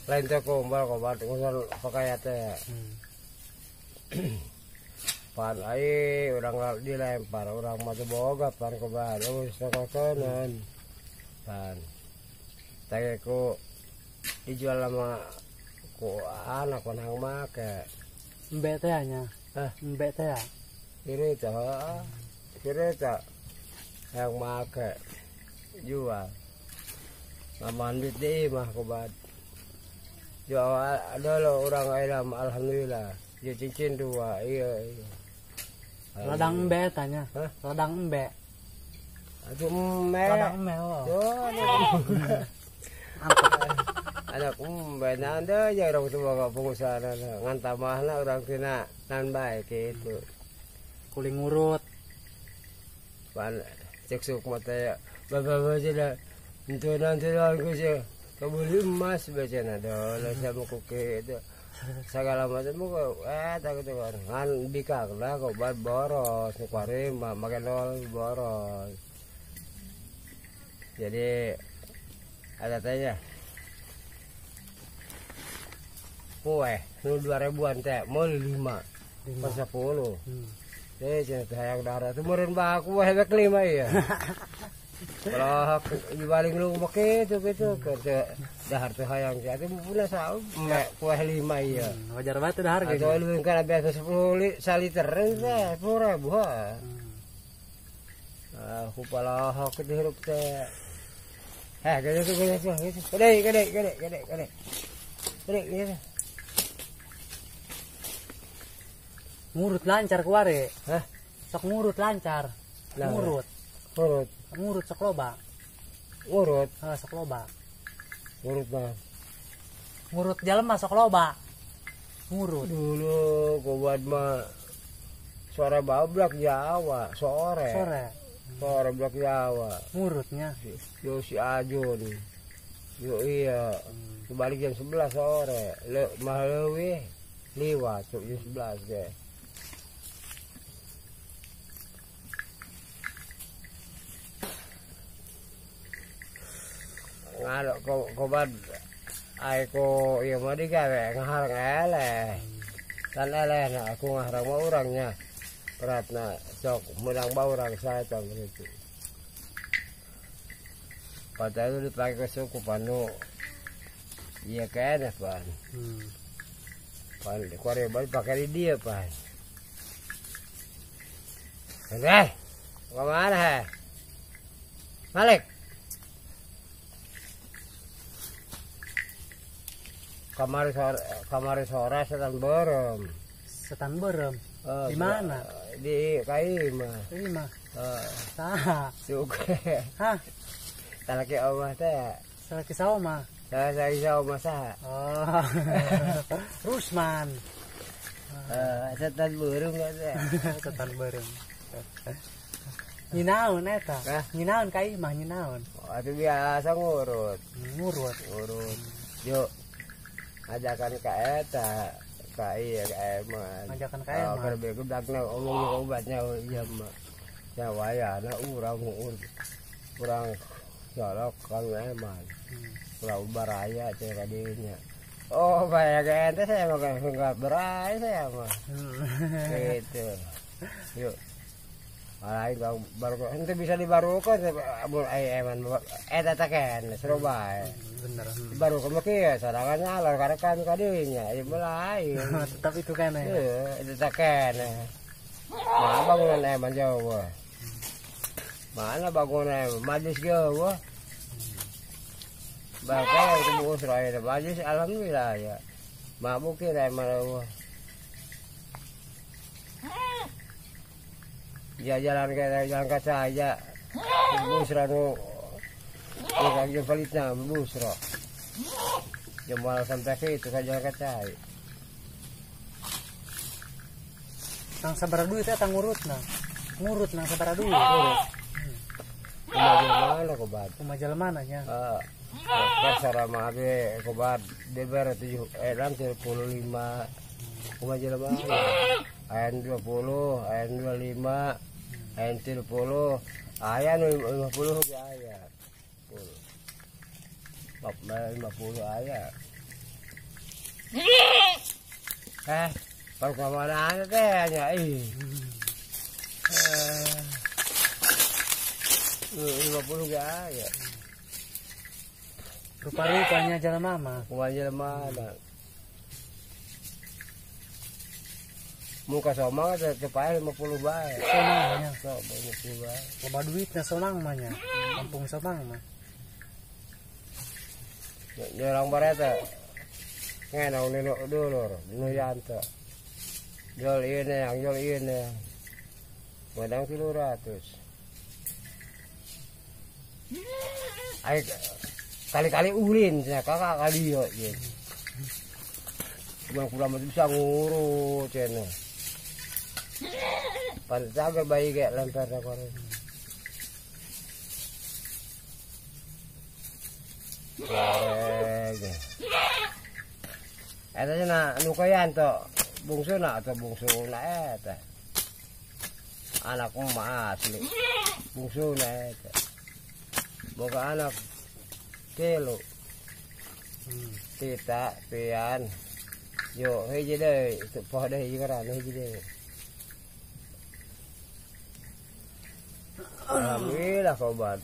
lain teh kumpul kobat ngusal pakai teh. Pan ai orang dilempar orang mah boga pan kobat wis kakonan. Pan teh ku dijual sama ku anak konang make. Mbek teh nya. Mbek teh ya. Kira yang make jual. Mandit deh mah kobat. Jual ada lo orang Ailam alhamdulillah. Dia cincin 2 iya. Ladang embe tanya. Ladang embe. Aduh embe. Ladang embe loh. Anak embe nanda aja orang tua pengusaha ngan tamahna orang tina nan baik gitu. Kuling ngurut. Pan cek suk mata bapak dah. Itu nanti aku sih kabul emas bacana dola sama kuke itu segala macam kok takut kan ngan bikak lah kok boros kuare makan nol boros. Jadi ada tanya kue 2.000-an teh mau 5 pas 10 deh cerita yang darah itu meren baku hebek 5 ya. Kalau dibalik lu pakai itu kerja dahar tuh hayang jadi punya sahur kue 5 ya. Wajar banget dahar gitu. Kalau lu kan biasa 10 liter teh 10.000 ha. Aku pala hok dihirup teh. Gede. Gede. Ngurut lancar kuare. Sok ngurut lancar. Ngurut sok loba. Sok loba. Ngurut banget. Ngurut jalan sok loba. Ngurut. Dulu kuat mah suara bablak Jawa sore blak Jawa. Ngurutnya. Yo si Ajun. Yo iya. Kembali jam 11 sore. Mahlewi liwat jam 11 deh. Ngalok kobat ai ko ieu mah digawe ngaharang eleh. Kan eleh na aku ngaharang mah urangnya. Beratna sok menang baurang saya tong itu. Padahal dipakai ke suku panu. Iya kayaknya pan. Pan Korea balik pakai di dia pan. Kemana Malik? Kamari sore setan berem. Di mana? Di Kaima. Sah. Suke. Hah? Salaki omah teh. Salaki saoma. Salaki saoma sah. Oh. Rusman. Setan berem teh. Setan berem. Nyinaon eta? Nyinaon Kaima nyinaon. Atuh biasa ngurut. Yuk. Ajakan ka eta ka iya ka eman ajakan ka eman kalau bego dakna omong obatnya iya mah ya wayana urang jorok kan eman urang baraya cek kadinya oh banyak ente saya mah enggak beraya saya mah gitu yuk lain baru ente bisa dibarukan mun eman eta taken seru bae bener baru kemaki sarangan nyalor karena kan kadinya ya mulai tetap itu kan ya itu taken mana bangunan eman Jawa mana bangunan majlis Jawa bakal yang tembus raya majlis alhamdulillah ya mungkin eman jalan kaca aja bus ranu ya validnya bus ro jempol sampai ke itu saja kaca nang sabara duit eta ngurut nang sabara duit mana kobat pemajal mana nya pasar mah be kobat deber 75 pemajal mana AN 20 AN 25 AN 30 aya 50 ge aya 50 aya perkembangan teh hanya 50 gak ya. Rupa-rupanya jalan mama. Wajah mana? Muka somang ada cepai 50 bae. Somangnya. So, 50 bae. Loba duitnya somang mahnya. Kampung somang mah. Orang bareta. Ngenau nino dulur, nu yanto. Jual ini. Madang 300. Ay kali-kali ulin saya kakak kali yo ya. Kurang bisa ngurus cene. Pan jaga bayi kayak lantar koren. Warega. Eta na anu kayan to bungsu na atau bungsu na eta. Anak mah asli. Bungsu na eta. Boga anak kilo tita pian yo hiji deui teu poho deui ngaran hiji deui alhamdulillah kobat